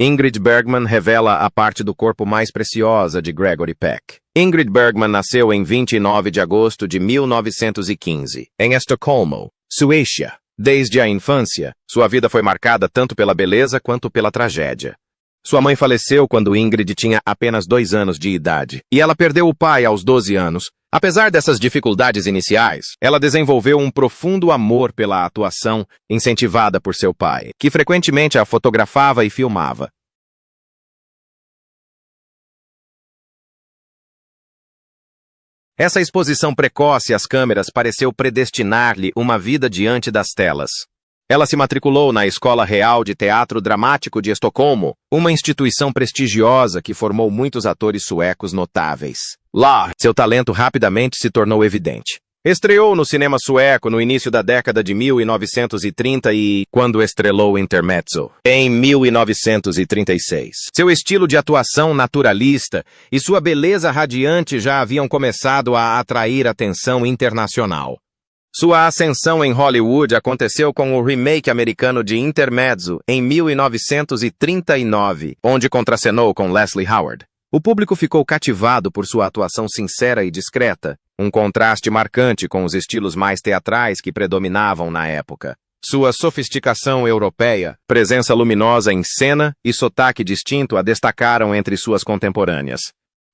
Ingrid Bergman revela a parte do corpo mais preciosa de Gregory Peck. Ingrid Bergman nasceu em 29 de agosto de 1915, em Estocolmo, Suécia. Desde a infância, sua vida foi marcada tanto pela beleza quanto pela tragédia. Sua mãe faleceu quando Ingrid tinha apenas 2 anos de idade, e ela perdeu o pai aos 12 anos. Apesar dessas dificuldades iniciais, ela desenvolveu um profundo amor pela atuação, incentivada por seu pai, que frequentemente a fotografava e filmava. Essa exposição precoce às câmeras pareceu predestinar-lhe uma vida diante das telas. Ela se matriculou na Escola Real de Teatro Dramático de Estocolmo, uma instituição prestigiosa que formou muitos atores suecos notáveis. Lá, seu talento rapidamente se tornou evidente. Estreou no cinema sueco no início da década de 1930 e, quando estrelou Intermezzo, em 1936. Seu estilo de atuação naturalista e sua beleza radiante já haviam começado a atrair atenção internacional. Sua ascensão em Hollywood aconteceu com o remake americano de Intermezzo em 1939, onde contracenou com Leslie Howard. O público ficou cativado por sua atuação sincera e discreta, um contraste marcante com os estilos mais teatrais que predominavam na época. Sua sofisticação europeia, presença luminosa em cena e sotaque distinto a destacaram entre suas contemporâneas.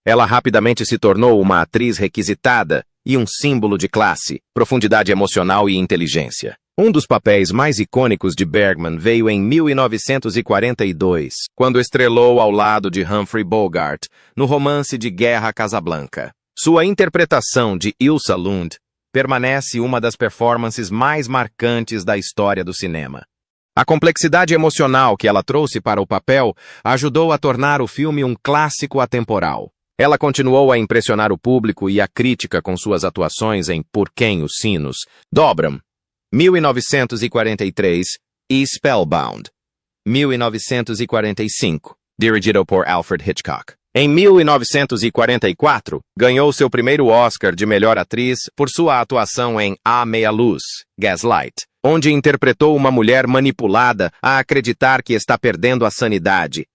Ela rapidamente se tornou uma atriz requisitada e um símbolo de classe, profundidade emocional e inteligência. Um dos papéis mais icônicos de Bergman veio em 1942, quando estrelou ao lado de Humphrey Bogart no romance de guerra Casablanca. Sua interpretação de Ilsa Lund permanece uma das performances mais marcantes da história do cinema. A complexidade emocional que ela trouxe para o papel ajudou a tornar o filme um clássico atemporal. Ela continuou a impressionar o público e a crítica com suas atuações em Porquem os Sinos, Dobram, 1943, e Spellbound, 1945, dirigido por Alfred Hitchcock. Em 1944, ganhou seu primeiro Oscar de melhor atriz por sua atuação em A Meia Luz, Gaslight, onde interpretou uma mulher manipulada a acreditar que está perdendo a sanidade.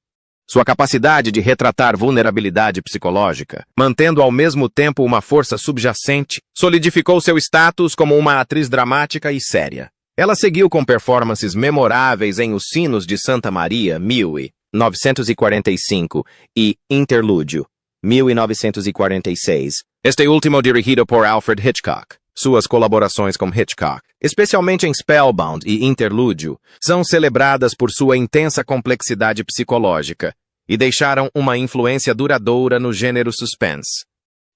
Sua capacidade de retratar vulnerabilidade psicológica, mantendo ao mesmo tempo uma força subjacente, solidificou seu status como uma atriz dramática e séria. Ela seguiu com performances memoráveis em Os Sinos de Santa Maria, 1945, e Interlúdio, 1946. Este último dirigido por Alfred Hitchcock. Suas colaborações com Hitchcock, especialmente em Spellbound e Interlúdio, são celebradas por sua intensa complexidade psicológica e deixaram uma influência duradoura no gênero suspense.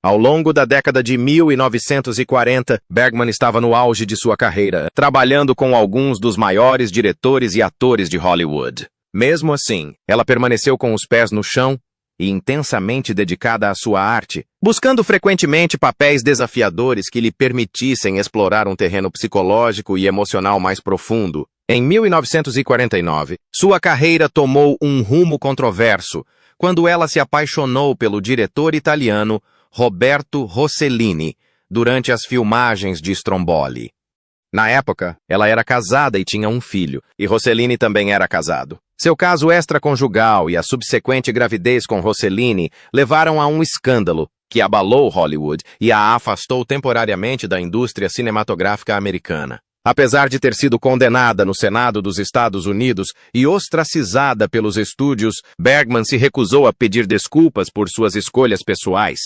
Ao longo da década de 1940, Bergman estava no auge de sua carreira, trabalhando com alguns dos maiores diretores e atores de Hollywood. Mesmo assim, ela permaneceu com os pés no chão e intensamente dedicada à sua arte, buscando frequentemente papéis desafiadores que lhe permitissem explorar um terreno psicológico e emocional mais profundo. Em 1949, sua carreira tomou um rumo controverso, quando ela se apaixonou pelo diretor italiano Roberto Rossellini, durante as filmagens de Stromboli. Na época, ela era casada e tinha um filho, e Rossellini também era casado. Seu caso extraconjugal e a subsequente gravidez com Rossellini levaram a um escândalo que abalou Hollywood e a afastou temporariamente da indústria cinematográfica americana. Apesar de ter sido condenada no Senado dos Estados Unidos e ostracizada pelos estúdios, Bergman se recusou a pedir desculpas por suas escolhas pessoais.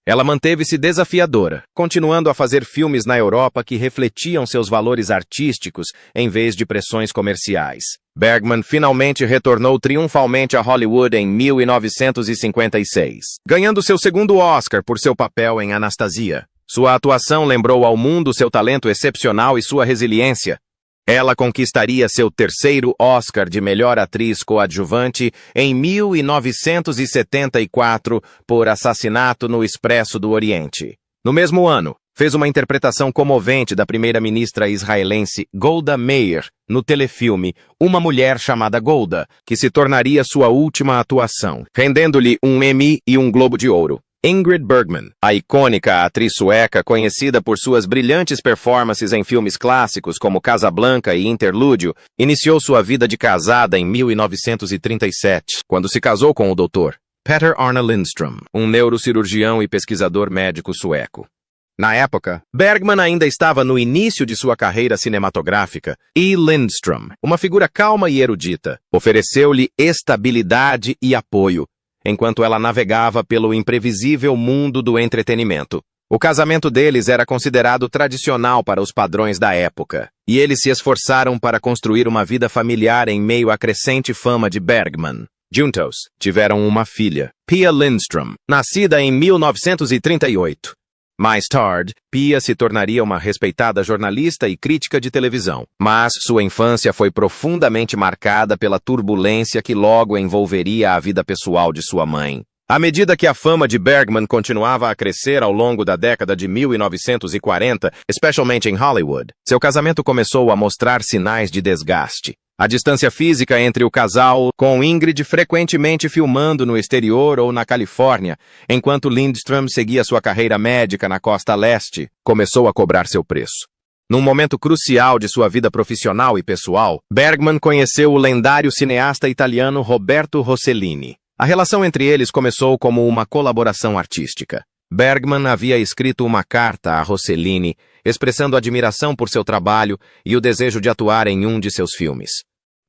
Ela manteve-se desafiadora, continuando a fazer filmes na Europa que refletiam seus valores artísticos em vez de pressões comerciais. Bergman finalmente retornou triunfalmente a Hollywood em 1956, ganhando seu segundo Oscar por seu papel em Anastasia. Sua atuação lembrou ao mundo seu talento excepcional e sua resiliência. Ela conquistaria seu terceiro Oscar de melhor atriz coadjuvante em 1974 por Assassinato no Expresso do Oriente. No mesmo ano, fez uma interpretação comovente da primeira-ministra israelense Golda Meir no telefilme Uma Mulher Chamada Golda, que se tornaria sua última atuação, rendendo-lhe um Emmy e um Globo de Ouro. Ingrid Bergman, a icônica atriz sueca conhecida por suas brilhantes performances em filmes clássicos como Casablanca e Interlúdio, iniciou sua vida de casada em 1937, quando se casou com o Dr. Peter Arne Lindström, um neurocirurgião e pesquisador médico sueco. Na época, Bergman ainda estava no início de sua carreira cinematográfica e Lindström, uma figura calma e erudita, ofereceu-lhe estabilidade e apoio, enquanto ela navegava pelo imprevisível mundo do entretenimento. O casamento deles era considerado tradicional para os padrões da época, e eles se esforçaram para construir uma vida familiar em meio à crescente fama de Bergman. Juntos, tiveram uma filha, Pia Lindström, nascida em 1938. Mais tarde, Pia se tornaria uma respeitada jornalista e crítica de televisão, mas sua infância foi profundamente marcada pela turbulência que logo envolveria a vida pessoal de sua mãe. À medida que a fama de Bergman continuava a crescer ao longo da década de 1940, especialmente em Hollywood, seu casamento começou a mostrar sinais de desgaste. A distância física entre o casal, com Ingrid frequentemente filmando no exterior ou na Califórnia, enquanto Lindström seguia sua carreira médica na costa leste, começou a cobrar seu preço. Num momento crucial de sua vida profissional e pessoal, Bergman conheceu o lendário cineasta italiano Roberto Rossellini. A relação entre eles começou como uma colaboração artística. Bergman havia escrito uma carta a Rossellini, expressando admiração por seu trabalho e o desejo de atuar em um de seus filmes.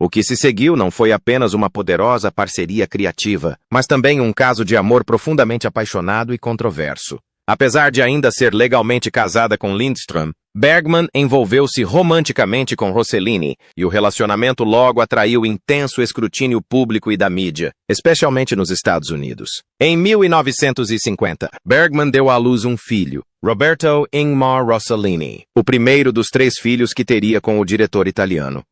O que se seguiu não foi apenas uma poderosa parceria criativa, mas também um caso de amor profundamente apaixonado e controverso. Apesar de ainda ser legalmente casada com Lindström, Bergman envolveu-se romanticamente com Rossellini, e o relacionamento logo atraiu intenso escrutínio público e da mídia, especialmente nos Estados Unidos. Em 1950, Bergman deu à luz um filho, Roberto Ingmar Rossellini, o primeiro dos 3 filhos que teria com o diretor italiano.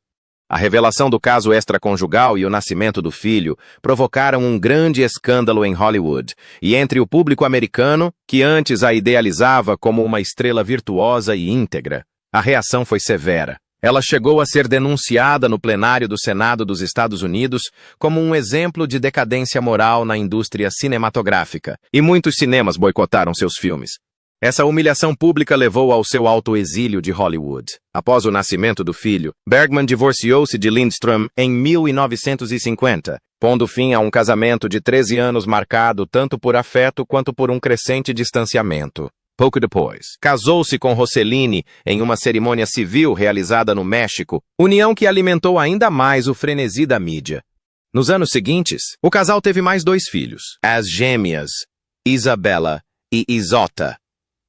A revelação do caso extraconjugal e o nascimento do filho provocaram um grande escândalo em Hollywood e entre o público americano, que antes a idealizava como uma estrela virtuosa e íntegra. A reação foi severa. Ela chegou a ser denunciada no plenário do Senado dos Estados Unidos como um exemplo de decadência moral na indústria cinematográfica, e muitos cinemas boicotaram seus filmes. Essa humilhação pública levou ao seu autoexílio de Hollywood. Após o nascimento do filho, Bergman divorciou-se de Lindström em 1950, pondo fim a um casamento de 13 anos marcado tanto por afeto quanto por um crescente distanciamento. Pouco depois, casou-se com Rossellini em uma cerimônia civil realizada no México, união que alimentou ainda mais o frenesi da mídia. Nos anos seguintes, o casal teve mais 2 filhos, as gêmeas Isabella e Isotta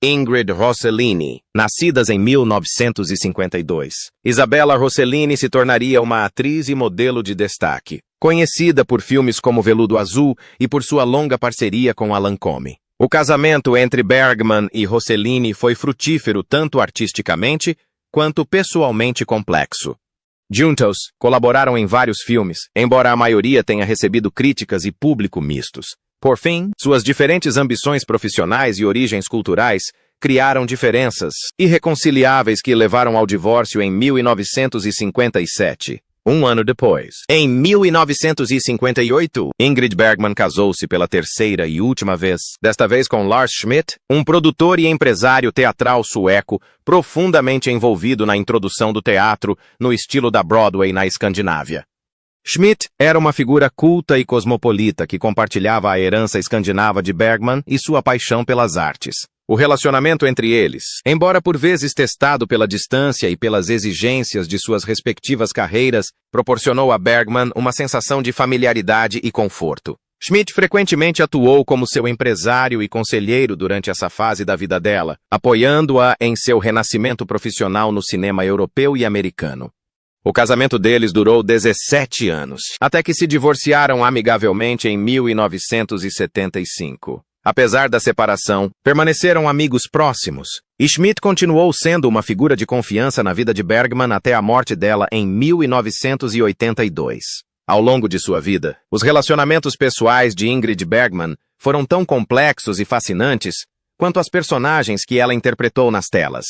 Ingrid Rossellini, nascidas em 1952. Isabella Rossellini se tornaria uma atriz e modelo de destaque, conhecida por filmes como Veludo Azul e por sua longa parceria com Alan Come. O casamento entre Bergman e Rossellini foi frutífero tanto artisticamente quanto pessoalmente complexo. Juntos, colaboraram em vários filmes, embora a maioria tenha recebido críticas e público mistos. Por fim, suas diferentes ambições profissionais e origens culturais criaram diferenças irreconciliáveis que levaram ao divórcio em 1957. Um ano depois, em 1958, Ingrid Bergman casou-se pela terceira e última vez, desta vez com Lars Schmidt, um produtor e empresário teatral sueco profundamente envolvido na introdução do teatro no estilo da Broadway na Escandinávia. Schmidt era uma figura culta e cosmopolita que compartilhava a herança escandinava de Bergman e sua paixão pelas artes. O relacionamento entre eles, embora por vezes testado pela distância e pelas exigências de suas respectivas carreiras, proporcionou a Bergman uma sensação de familiaridade e conforto. Schmidt frequentemente atuou como seu empresário e conselheiro durante essa fase da vida dela, apoiando-a em seu renascimento profissional no cinema europeu e americano. O casamento deles durou 17 anos, até que se divorciaram amigavelmente em 1975. Apesar da separação, permaneceram amigos próximos, e Schmidt continuou sendo uma figura de confiança na vida de Bergman até a morte dela em 1982. Ao longo de sua vida, os relacionamentos pessoais de Ingrid Bergman foram tão complexos e fascinantes quanto as personagens que ela interpretou nas telas.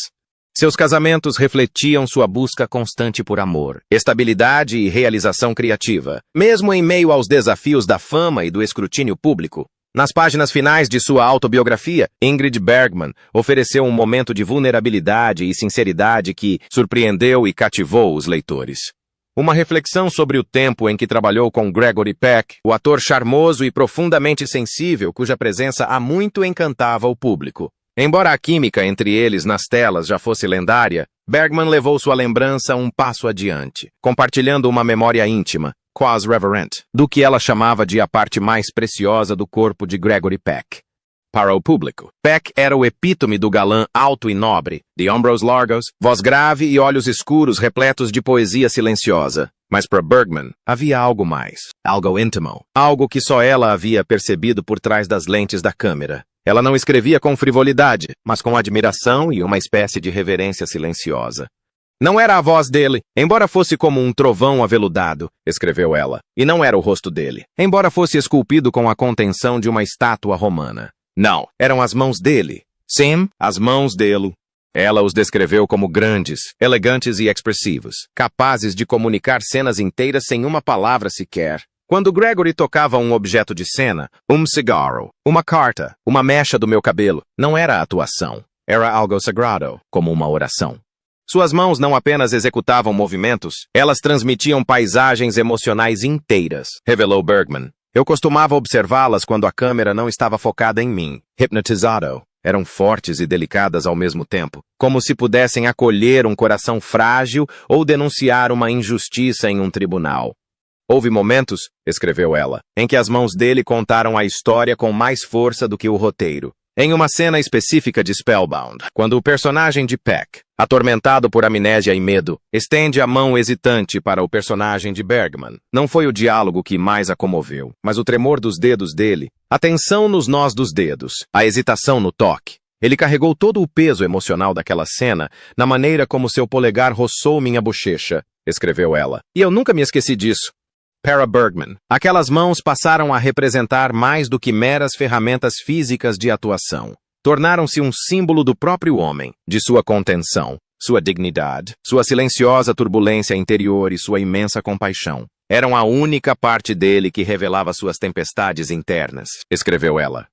Seus casamentos refletiam sua busca constante por amor, estabilidade e realização criativa. Mesmo em meio aos desafios da fama e do escrutínio público, Nas páginas finais de sua autobiografia, Ingrid Bergman ofereceu um momento de vulnerabilidade e sinceridade que surpreendeu e cativou os leitores. Uma reflexão sobre o tempo em que trabalhou com Gregory Peck, o ator charmoso e profundamente sensível cuja presença há muito encantava o público. Embora a química entre eles nas telas já fosse lendária, Bergman levou sua lembrança um passo adiante, compartilhando uma memória íntima, quase reverent, do que ela chamava de a parte mais preciosa do corpo de Gregory Peck. Para o público, Peck era o epítome do galã alto e nobre, de ombros largos, voz grave e olhos escuros repletos de poesia silenciosa. Mas para Bergman, havia algo mais, algo íntimo, algo que só ela havia percebido por trás das lentes da câmera. Ela não escrevia com frivolidade, mas com admiração e uma espécie de reverência silenciosa. Não era a voz dele, embora fosse como um trovão aveludado, escreveu ela, e não era o rosto dele, embora fosse esculpido com a contenção de uma estátua romana. Não, eram as mãos dele. Sim, as mãos dele. Ela os descreveu como grandes, elegantes e expressivos, capazes de comunicar cenas inteiras sem uma palavra sequer. Quando Gregory tocava um objeto de cena, um cigarro, uma carta, uma mecha do meu cabelo, não era atuação, era algo sagrado, como uma oração. Suas mãos não apenas executavam movimentos, elas transmitiam paisagens emocionais inteiras, revelou Bergman. Eu costumava observá-las quando a câmera não estava focada em mim, hipnotizado. Eram fortes e delicadas ao mesmo tempo, como se pudessem acolher um coração frágil ou denunciar uma injustiça em um tribunal. Houve momentos, escreveu ela, em que as mãos dele contaram a história com mais força do que o roteiro. Em uma cena específica de Spellbound, quando o personagem de Peck, atormentado por amnésia e medo, estende a mão hesitante para o personagem de Bergman, não foi o diálogo que mais a comoveu, mas o tremor dos dedos dele, a tensão nos nós dos dedos, a hesitação no toque. Ele carregou todo o peso emocional daquela cena na maneira como seu polegar roçou minha bochecha, escreveu ela. E eu nunca me esqueci disso. Para Bergman, aquelas mãos passaram a representar mais do que meras ferramentas físicas de atuação. Tornaram-se um símbolo do próprio homem, de sua contenção, sua dignidade, sua silenciosa turbulência interior e sua imensa compaixão. Eram a única parte dele que revelava suas tempestades internas, escreveu ela.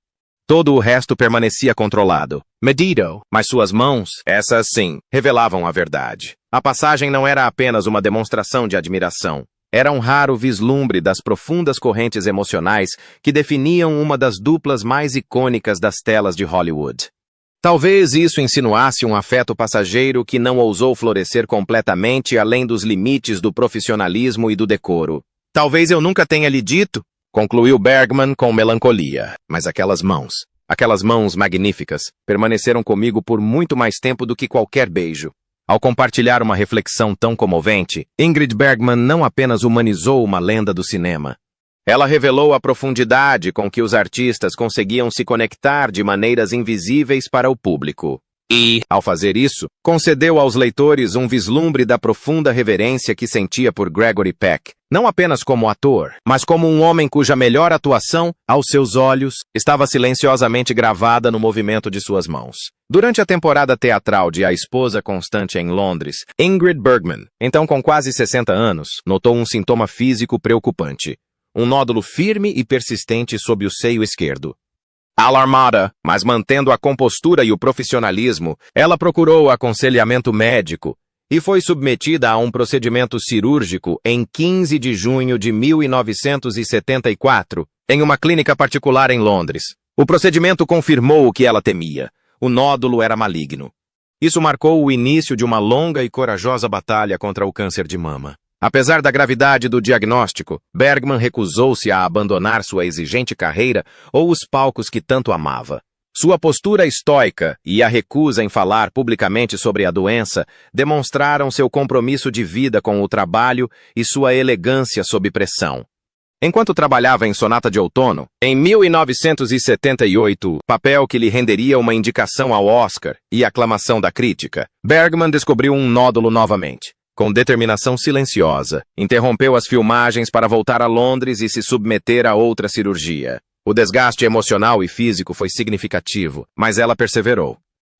Todo o resto permanecia controlado, medido, mas suas mãos, essas sim, revelavam a verdade. A passagem não era apenas uma demonstração de admiração. Era um raro vislumbre das profundas correntes emocionais que definiam uma das duplas mais icônicas das telas de Hollywood. Talvez isso insinuasse um afeto passageiro que não ousou florescer completamente além dos limites do profissionalismo e do decoro. Talvez eu nunca tenha lhe dito, concluiu Bergman com melancolia, mas aquelas mãos magníficas, permaneceram comigo por muito mais tempo do que qualquer beijo. Ao compartilhar uma reflexão tão comovente, Ingrid Bergman não apenas humanizou uma lenda do cinema. Ela revelou a profundidade com que os artistas conseguiam se conectar de maneiras invisíveis para o público. E, ao fazer isso, concedeu aos leitores um vislumbre da profunda reverência que sentia por Gregory Peck, não apenas como ator, mas como um homem cuja melhor atuação, aos seus olhos, estava silenciosamente gravada no movimento de suas mãos. Durante a temporada teatral de A Esposa Constante em Londres, Ingrid Bergman, então com quase 60 anos, notou um sintoma físico preocupante, um nódulo firme e persistente sob o seio esquerdo. Alarmada, mas mantendo a compostura e o profissionalismo, ela procurou aconselhamento médico e foi submetida a um procedimento cirúrgico em 15 de junho de 1974, em uma clínica particular em Londres. O procedimento confirmou o que ela temia. O nódulo era maligno. Isso marcou o início de uma longa e corajosa batalha contra o câncer de mama. Apesar da gravidade do diagnóstico, Bergman recusou-se a abandonar sua exigente carreira ou os palcos que tanto amava. Sua postura estoica e a recusa em falar publicamente sobre a doença demonstraram seu compromisso de vida com o trabalho e sua elegância sob pressão. Enquanto trabalhava em Sonata de Outono, em 1978, papel que lhe renderia uma indicação ao Oscar e aclamação da crítica, Bergman descobriu um nódulo novamente. Com determinação silenciosa, interrompeu as filmagens para voltar a Londres e se submeter a outra cirurgia. O desgaste emocional e físico foi significativo, mas ela perseverou.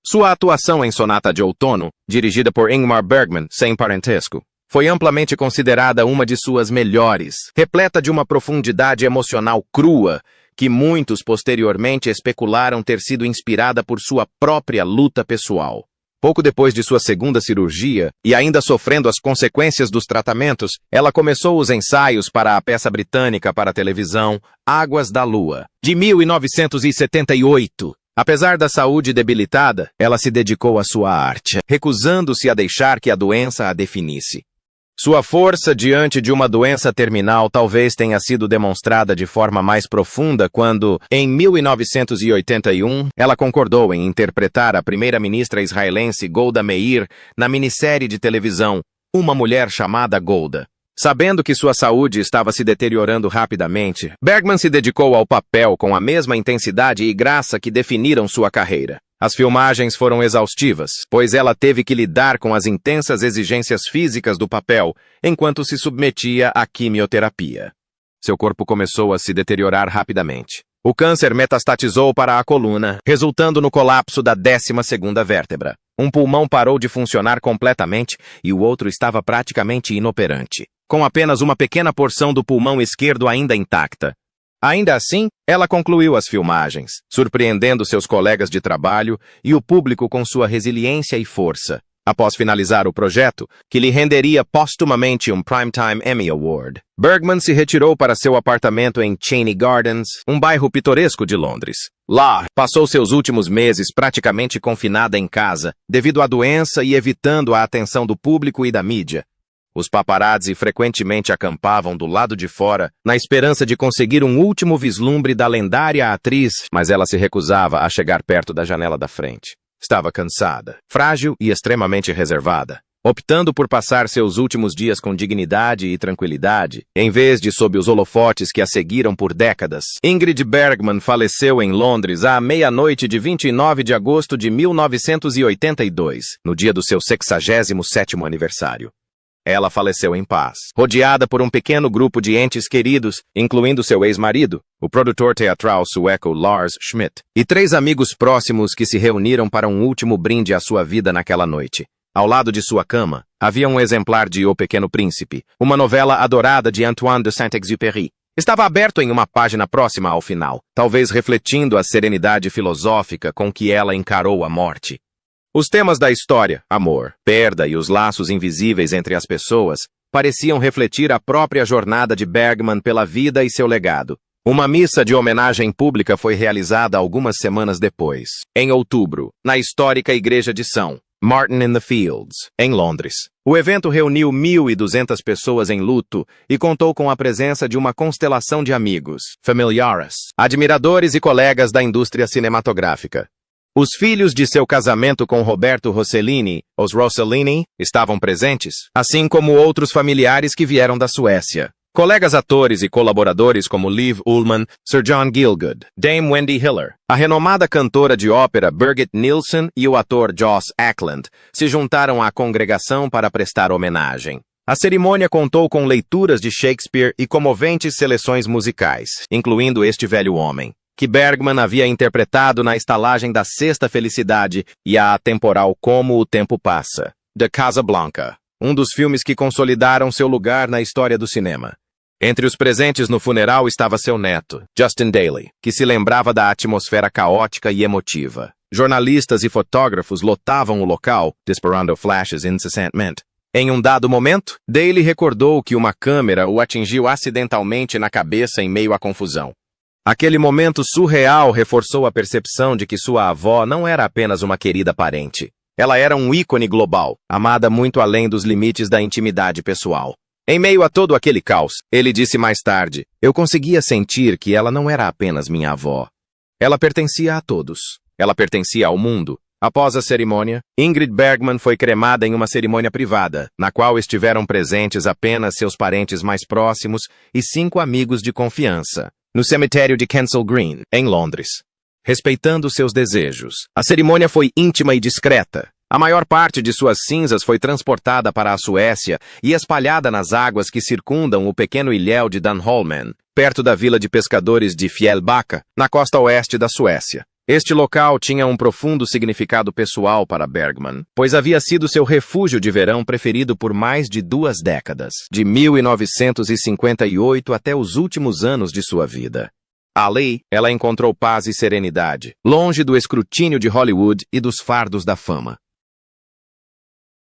Sua atuação em Sonata de Outono, dirigida por Ingmar Bergman, sem parentesco, foi amplamente considerada uma de suas melhores, repleta de uma profundidade emocional crua que muitos posteriormente especularam ter sido inspirada por sua própria luta pessoal. Pouco depois de sua segunda cirurgia, e ainda sofrendo as consequências dos tratamentos, ela começou os ensaios para a peça britânica para a televisão Águas da Lua, de 1978. Apesar da saúde debilitada, ela se dedicou à sua arte, recusando-se a deixar que a doença a definisse. Sua força diante de uma doença terminal talvez tenha sido demonstrada de forma mais profunda quando, em 1981, ela concordou em interpretar a primeira-ministra israelense Golda Meir na minissérie de televisão Uma Mulher Chamada Golda. Sabendo que sua saúde estava se deteriorando rapidamente, Bergman se dedicou ao papel com a mesma intensidade e graça que definiram sua carreira. As filmagens foram exaustivas, pois ela teve que lidar com as intensas exigências físicas do papel enquanto se submetia à quimioterapia. Seu corpo começou a se deteriorar rapidamente. O câncer metastatizou para a coluna, resultando no colapso da 12ª vértebra. Um pulmão parou de funcionar completamente e o outro estava praticamente inoperante, com apenas uma pequena porção do pulmão esquerdo ainda intacta. Ainda assim, ela concluiu as filmagens, surpreendendo seus colegas de trabalho e o público com sua resiliência e força. Após finalizar o projeto, que lhe renderia póstumamente um Primetime Emmy Award, Bergman se retirou para seu apartamento em Cheney Gardens, um bairro pitoresco de Londres. Lá, passou seus últimos meses praticamente confinada em casa, devido à doença e evitando a atenção do público e da mídia. Os paparazzi frequentemente acampavam do lado de fora, na esperança de conseguir um último vislumbre da lendária atriz, mas ela se recusava a chegar perto da janela da frente. Estava cansada, frágil e extremamente reservada, optando por passar seus últimos dias com dignidade e tranquilidade, em vez de sob os holofotes que a seguiram por décadas. Ingrid Bergman faleceu em Londres à meia-noite de 29 de agosto de 1982, no dia do seu 67º aniversário. Ela faleceu em paz, rodeada por um pequeno grupo de entes queridos, incluindo seu ex-marido, o produtor teatral sueco Lars Schmidt, e 3 amigos próximos que se reuniram para um último brinde à sua vida naquela noite. Ao lado de sua cama, havia um exemplar de O Pequeno Príncipe, uma novela adorada de Antoine de Saint-Exupéry. Estava aberto em uma página próxima ao final, talvez refletindo a serenidade filosófica com que ela encarou a morte. Os temas da história, amor, perda e os laços invisíveis entre as pessoas, pareciam refletir a própria jornada de Bergman pela vida e seu legado. Uma missa de homenagem pública foi realizada algumas semanas depois, em outubro, na histórica igreja de São Martin in the Fields, em Londres. O evento reuniu 1.200 pessoas em luto e contou com a presença de uma constelação de amigos, familiares, admiradores e colegas da indústria cinematográfica. Os filhos de seu casamento com Roberto Rossellini, os Rossellini, estavam presentes, assim como outros familiares que vieram da Suécia. Colegas atores e colaboradores como Liv Ullmann, Sir John Gielgud, Dame Wendy Hiller, a renomada cantora de ópera Birgit Nilsson e o ator Joss Ackland se juntaram à congregação para prestar homenagem. A cerimônia contou com leituras de Shakespeare e comoventes seleções musicais, incluindo Este Velho Homem, que Bergman havia interpretado na estalagem da Sexta Felicidade, e a atemporal Como o Tempo Passa, de Casablanca, um dos filmes que consolidaram seu lugar na história do cinema. Entre os presentes no funeral estava seu neto, Justin Daly, que se lembrava da atmosfera caótica e emotiva. Jornalistas e fotógrafos lotavam o local, disparando flashes incessantemente. Em um dado momento, Daly recordou que uma câmera o atingiu acidentalmente na cabeça em meio à confusão. Aquele momento surreal reforçou a percepção de que sua avó não era apenas uma querida parente. Ela era um ícone global, amada muito além dos limites da intimidade pessoal. Em meio a todo aquele caos, ele disse mais tarde, eu conseguia sentir que ela não era apenas minha avó. Ela pertencia a todos. Ela pertencia ao mundo. Após a cerimônia, Ingrid Bergman foi cremada em uma cerimônia privada, na qual estiveram presentes apenas seus parentes mais próximos e 5 amigos de confiança, no cemitério de Kensal Green, em Londres. Respeitando seus desejos, a cerimônia foi íntima e discreta. A maior parte de suas cinzas foi transportada para a Suécia e espalhada nas águas que circundam o pequeno ilhéu de Dunholmen, perto da vila de pescadores de Fjällbacka, na costa oeste da Suécia. Este local tinha um profundo significado pessoal para Bergman, pois havia sido seu refúgio de verão preferido por mais de 2 décadas, de 1958 até os últimos anos de sua vida. Ali, ela encontrou paz e serenidade, longe do escrutínio de Hollywood e dos fardos da fama.